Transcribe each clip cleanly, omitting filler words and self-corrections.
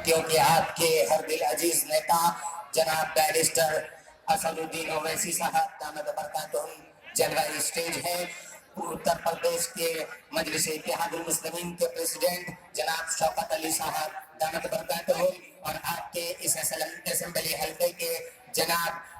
کیونکہ آپ کے ہر دل عزیز نیتا جناب بیرسٹر اسد الدین اویسی صاحب دامت برکاتہم جلوہ اسٹیج ہے. اتر پردیش کے مجلس اتحاد المسلمین کے پریزیڈنٹ جناب شوکت علی صاحب دامت برکاتہم، اور آپ کے اس اسمبلی حلقے کے جناب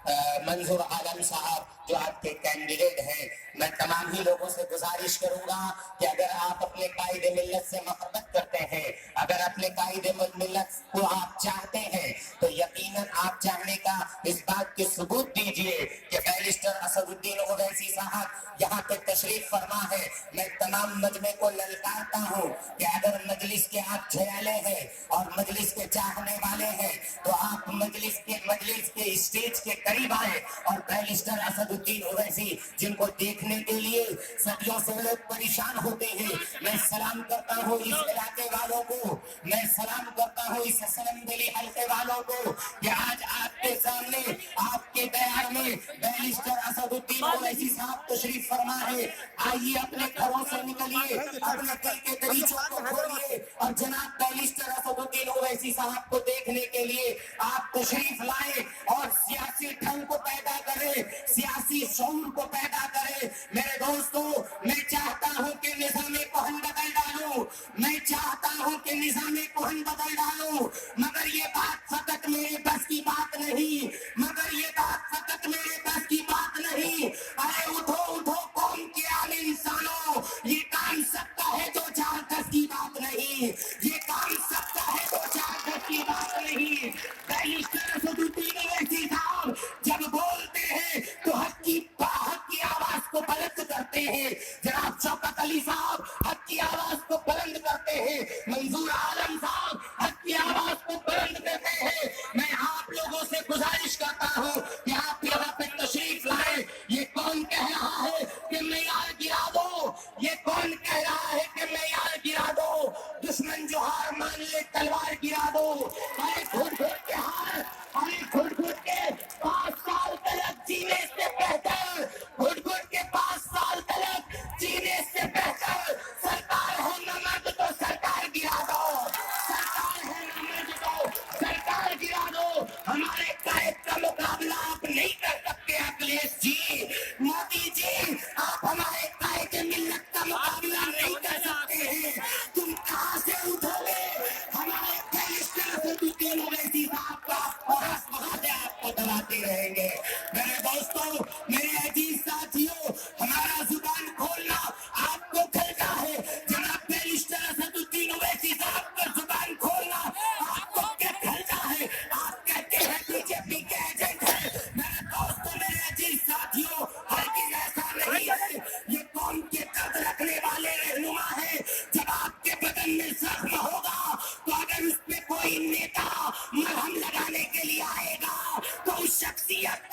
منظور عالم صاحب جو آپ کے کینڈیڈیٹ ہیں. میں تمام ہی لوگوں سے گزارش کروں گا کہ اگر آپ اپنے قائد ملت سے محبت کرتے ہیں، اگر اپنے قائد ملت کو آپ چاہتے ہیں، تو یقیناً آپ چاہنے کا اس بات کے ثبوت دیجئے کہ بیرسٹر اسد الدین اویسی صاحب یہاں پہ تشریف فرما ہے. میں تمام مجمع کو للکارتا ہوں کہ اگر مجلس کے آپ چھیالے ہیں اور مجلس کے چاہنے والے ہیں تو آپ مجلس کے اسٹیج کے قریب آئے اور بیرسٹر اسد الدین اویسی جن کو دیکھنے کے لیے صدیوں سے لوگ پریشان ہوتے ہیں، میں سلام کرتا ہوں اس علاقے والوں کو، میں سلام کرتا ہوں اس اسمبلی حلقے والوں کو کہ آج آپ کے سامنے آپ کے بیان میں بیرسٹر اسد الدین اویسی صاحب تشریف فرما ہے. آئیے اپنے گھروں سے نکلیے، اپنے دل کے دریچوں کو کھولیے اور جناب بیرسٹر اسد الدین اویسی صاحب کو دیکھنے کے لیے آپ تشریف لائیں اور سیاسی ڈھنگ کو پیدا کریں، سیاسی شعور کو پیدا کریں. میرے دوستو، میں چاہتا ہوں کہ نظام کہن بدل ڈالوں، میں چاہتا ہوں کہ نظام کہن بدل ڈالوں، مگر یہ بات فقط میرے بس کی بات نہیں، مگر یہ بات فقط میرے بس کی بات نہیں. ارے اٹھو اٹھو قوم کے عام انسانوں، یہ کام سکتا ہے جو 4 گز کی بات نہیں، یہ کام سکتا ہے جو 4 گز کی بات نہیں. بیرسٹر اسد الدین اویسی صاحب جب بولتے ہیں تو حق کی آواز کو بلند کرتے ہیں. جناب شوکت علی صاحب حق کی آواز کو بلند کرتے ہیں، منظور عالم صاحب حق کی آواز کو بلند کرتے ہیں. میں آپ لوگوں سے گزارش کرتا ہوں کہ آپ یہاں پہ تشریف لائیں. یہ کون کہہ رہا ہے کہ معیار گرا دو؟ یہ کون کہہ رہا ہے کہ معیار گرا دو؟ دشمن جو ہار مان لے تلوار گرا دو. ارے گھٹ گھٹ کے ہار، ارے گھٹ گھٹ کے 5 سال تلک جینے سے بہتر، گھٹ گھٹ کے 5 سال تلک جینے سے بہتر سرکار ہے نمک تو سرکار گرا دو، سرکار ہے نمک تو سرکار گرا دو. ہمارے قائد کا مقابلہ آپ نہیں کر سکتے اکھلیش جی، مودی جی، آپ ہمارے قائد ملت کا مقابلہ نہیں کر سکتے ہیں. تم کہاں سے اٹھو گے ہمارے بیرسٹر اسد الدین اویسی صاحب کا، اور وہاں سے آپ کو دباتے رہیں گے. میرے دوستوں، میرے عزیز ساتھیوں، ہمارا زبان کھولنا آپ کو کھلتا ہے. جناب بیرسٹر اسد الدین اویسی صاحب کا زبان کھولنا آپ کو کیا کھلتا ہے؟ آپ کہتے ہیں بی جے پی کے ایجنٹ ہیں. میرے دوستوں، میرے عزیز ساتھیوں، ہرگز ایسا نہیں ہے. یہ قوم کے درد رکھنے والے رہنما ہیں. جب آپ کے بدن میں زخم ہوگا تو اگر اس پہ کوئی نیتا مرہم لگانے کے لیے آئے گا تو اس شخصیت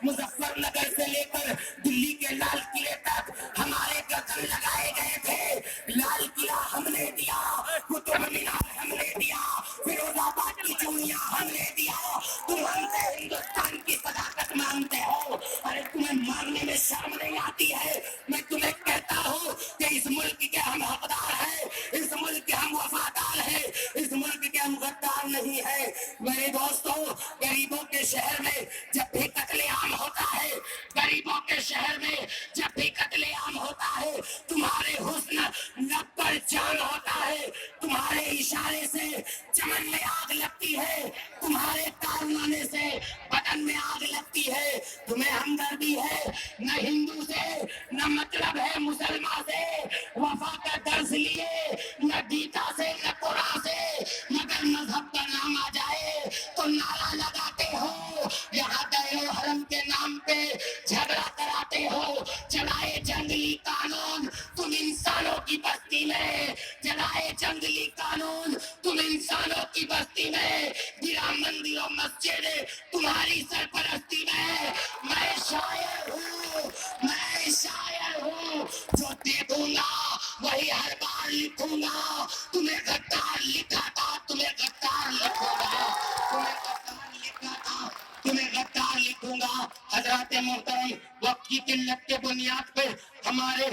मुजफ्फर नगर से लेकर दिल्ली के लाल किले तक हमारे गर्दन लगाए गए थे। लाल किला हमने दिया, कुतुब मीनार हमने दिया, फिरोजाबाद की चूड़ियां हमने दिया। तुम हमसे हिंदुस्तान की सदाकत मांगते हो, अरे तुम्हें मांगने में शर्म नहीं आती है? मैं तुम्हें कहता हूँ कि इस मुल्क के हम हकदार हैं, इस मुल्क के हम वफादार हैं, इस मुल्क के हम गद्दार नहीं है। मेरे दोस्तों, गरीबों के शहर में जब भी कत्लेआम होता है, गरीबों के शहर में जब भी कत्लेआम होता है, तुम्हारे हुस्न लब पर जान होता है, तुम्हारे इशारे से चमन में आग लगती है, तुम्हारे कारनामे से बदन में आग लगती है। तुम्हें हमदर्दी है न हिंदू से, न मतलब है मुसलमान से, वफा का दर्ज लिए न गीता से न कुरान से, मगर मजहब का नाम आ जाए तो नारा लगाते हो। यहाँ दैरो हरम के नाम पे झगड़ा कराते हो। चलाए जंगली कानून तुम इंसानों की बस्ती में, चलाए जंगली कानून तुम इंसानों की बस्ती में, गिरा मंदिरों मस्जिद तुम्हारी सरपरस्ती में। मैं शायर हूँ, मैं शायर हूँ, जो देखूंगा वही हर बार लिखूंगा। तुम्हें गद्दार लिखा था, तुम्हें गद्दार लिखूंगा, तुम्हें गद्दार लिखा था, तुम्हें गद्दार लिखूंगा। हजरत मोहतरम, वक्त की किल्लत के बुनियाद पे हमारे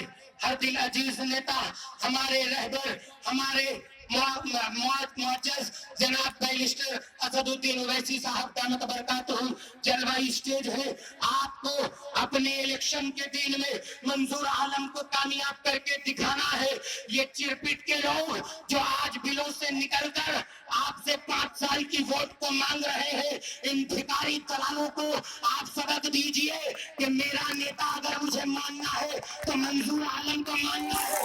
हर दिल अजीज नेता, हमारे रहबर, हमारे मुअज्जज जनाब बैरिस्टर असदुद्दीन ओवैसी साहब दामत बरकातहू जलवाई स्टेज है। आपको अपने इलेक्शन के दिन में मंजूर आलम को कामयाब करके दिखाना है। ये चिरपिट के लोग जो आज बिलों से निकलकर आपसे 5 साल की वोट को मांग रहे हैं, इन भिखारी दलालों को आप सबक दीजिए कि मेरा नेता अगर मुझे मानना है तो मंजूर आलम को मानना है।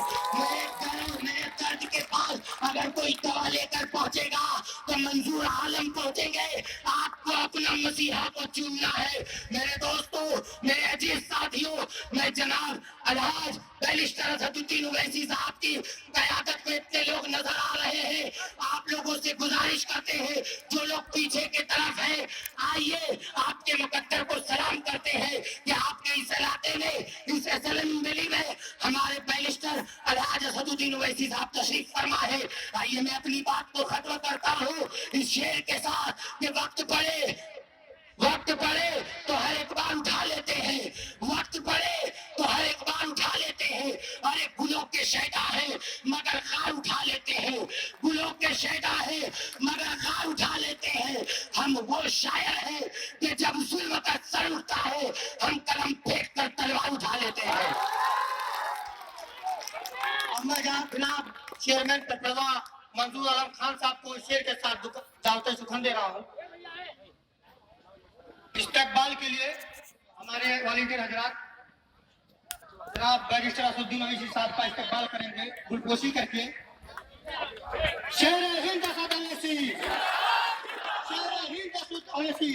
मेरे दर्द के पास अगर कोई दवा लेकर पहुंचेगा तो मंजूर आलम पहुंचेंगे। आपको अपना मसीहा को चुनना है। मेरे दोस्तों, मेरे अजीज साथियों, मैं जनाब अलहाज बैरिस्टर असदुद्दीन ओवैसी साहब की क़यादत में इतने लोग नजर आ रहे हैं। आप लोगों से गुजारिश करते हैं, जो लोग पीछे की तरफ हैं, आइए आपके मुकद्दर को सलाम करते हैं कि आपके इस इलाके में, इस असेंबली में हमारे बैरिस्टर अलहाज असदुद्दीन ओवैसी साहब तशरीफ फरमा है। आइए मैं अपनी बात को खत्म करता हूँ इस शेर के साथ कि वक्त पड़े तो हर एक बार उठा लेते हैं, वक्त पड़े तो हर एक बार उठा लेते हैं। अरे गुलों के शैदा है मगर गार उठा लेते हैं, गुलों के शैदा है मगर गार उठा लेते हैं। हम वो शायर हैं कि जब जुल्म का सर उठता है हम कलम फेंक कर तलवार उठा लेते हैं। अब मैं जनाब चेयरमैन कटरवा मंजूर आलम खान साहब को शेर के साथ दावत सुखन दे रहा हूँ। इस्तकबाल के लिए हमारे वॉलंटियर हजरात जनाब बैरिस्टर असदुद्दीन ओवैसी साहब का इस्तकबाल करेंगे गुलपोशी करके। शेर हिंद असद ओवैसी, शेर हिंद असद ओवैसी।